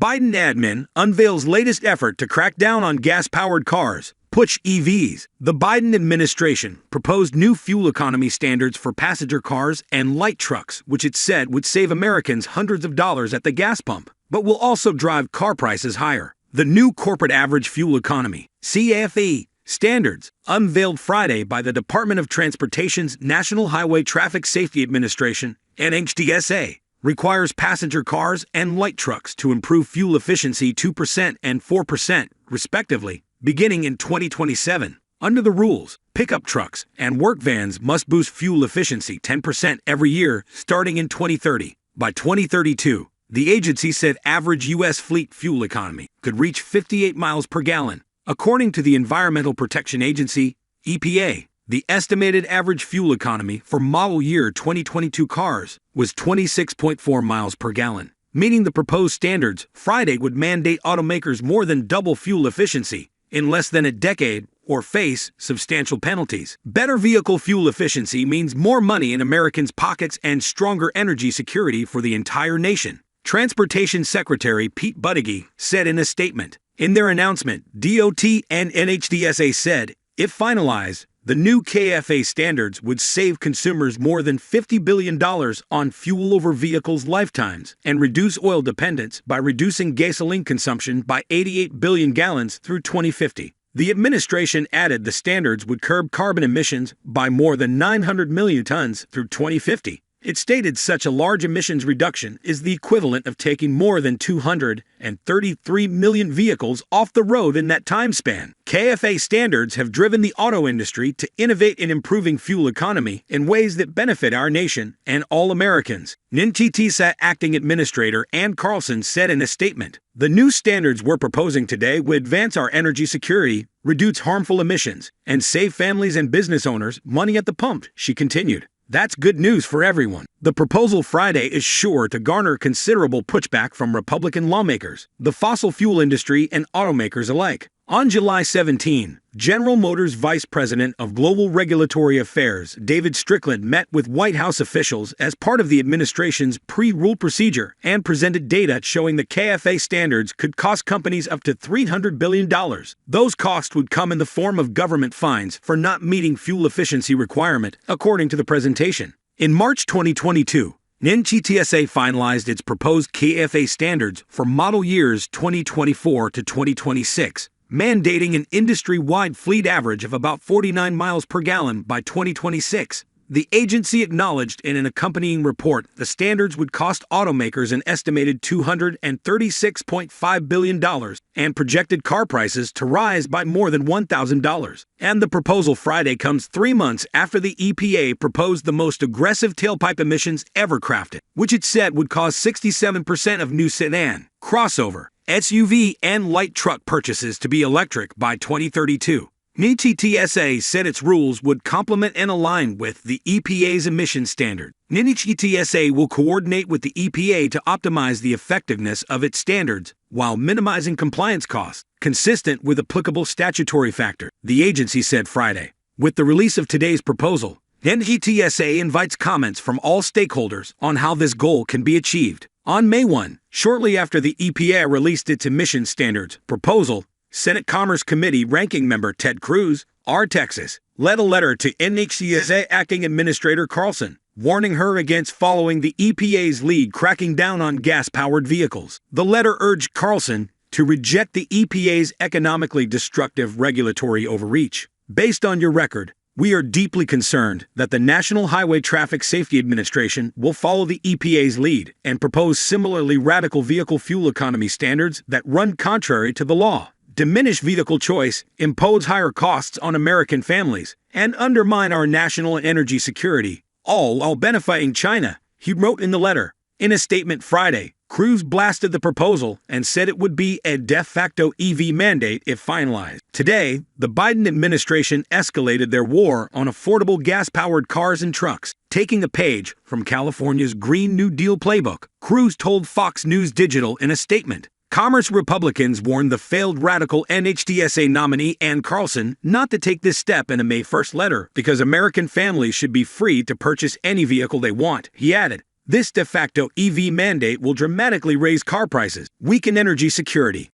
Biden admin unveils latest effort to crack down on gas-powered cars, push EVs. The Biden administration proposed new fuel economy standards for passenger cars and light trucks, which it said would save Americans hundreds of dollars at the gas pump, but will also drive car prices higher. The new corporate average fuel economy, CAFE, standards, unveiled Friday by the Department of Transportation's National Highway Traffic Safety Administration, NHTSA, requires passenger cars and light trucks to improve fuel efficiency 2% and 4%, respectively, beginning in 2027. Under the rules, pickup trucks and work vans must boost fuel efficiency 10% every year starting in 2030. By 2032, the agency said average U.S. fleet fuel economy could reach 58 miles per gallon. According to the Environmental Protection Agency, EPA, the estimated average fuel economy for model year 2022 cars was 26.4 miles per gallon, meaning the proposed standards Friday would mandate automakers more than double fuel efficiency in less than a decade or face substantial penalties. Better vehicle fuel efficiency means more money in Americans' pockets and stronger energy security for the entire nation, Transportation Secretary Pete Buttigieg said in a statement. In their announcement, DOT and NHTSA said, if finalized, the new CAFE standards would save consumers more than $50 billion on fuel over vehicles' lifetimes and reduce oil dependence by reducing gasoline consumption by 88 billion gallons through 2050. The administration added the standards would curb carbon emissions by more than 900 million tons through 2050. It stated such a large emissions reduction is the equivalent of taking more than 233 million vehicles off the road in that time span. CAFE standards have driven the auto industry to innovate in improving fuel economy in ways that benefit our nation and all Americans. NHTSA Acting Administrator Ann Carlson said in a statement, the new standards we're proposing today would advance our energy security, reduce harmful emissions, and save families and business owners money at the pump, she continued. That's good news for everyone. The proposal Friday is sure to garner considerable pushback from Republican lawmakers, the fossil fuel industry, and automakers alike. On July 17, General Motors Vice President of Global Regulatory Affairs David Strickland met with White House officials as part of the administration's pre-rule procedure and presented data showing the CAFE standards could cost companies up to $300 billion. Those costs would come in the form of government fines for not meeting fuel efficiency requirement, according to the presentation. In March 2022, NHTSA finalized its proposed CAFE standards for model years 2024 to 2026. Mandating an industry-wide fleet average of about 49 miles per gallon by 2026. The agency acknowledged in an accompanying report the standards would cost automakers an estimated $236.5 billion and projected car prices to rise by more than $1,000. And the proposal Friday comes 3 months after the EPA proposed the most aggressive tailpipe emissions ever crafted, which it said would cause 67% of new sedan, crossover, SUV, and light truck purchases to be electric by 2032. NHTSA said its rules would complement and align with the EPA's emission standard. NHTSA will coordinate with the EPA to optimize the effectiveness of its standards while minimizing compliance costs, consistent with applicable statutory factors, the agency said Friday. With the release of today's proposal, NHTSA invites comments from all stakeholders on how this goal can be achieved. On May 1, shortly after the EPA released its emission standards proposal, Senate Commerce Committee Ranking Member Ted Cruz, R. Texas, led a letter to NHTSA Acting Administrator Carlson, warning her against following the EPA's lead cracking down on gas-powered vehicles. The letter urged Carlson to reject the EPA's economically destructive regulatory overreach. Based on your record, we are deeply concerned that the National Highway Traffic Safety Administration will follow the EPA's lead and propose similarly radical vehicle fuel economy standards that run contrary to the law, diminish vehicle choice, impose higher costs on American families, and undermine our national energy security, all while benefiting China, he wrote in the letter. In a statement Friday, Cruz blasted the proposal and said it would be a de facto EV mandate if finalized. Today, the Biden administration escalated their war on affordable gas-powered cars and trucks, taking a page from California's Green New Deal playbook. Cruz told Fox News Digital in a statement, Commerce Republicans warned the failed radical NHTSA nominee Ann Carlson not to take this step in a May 1st letter because American families should be free to purchase any vehicle they want, he added. This de facto EV mandate will dramatically raise car prices, weaken energy security,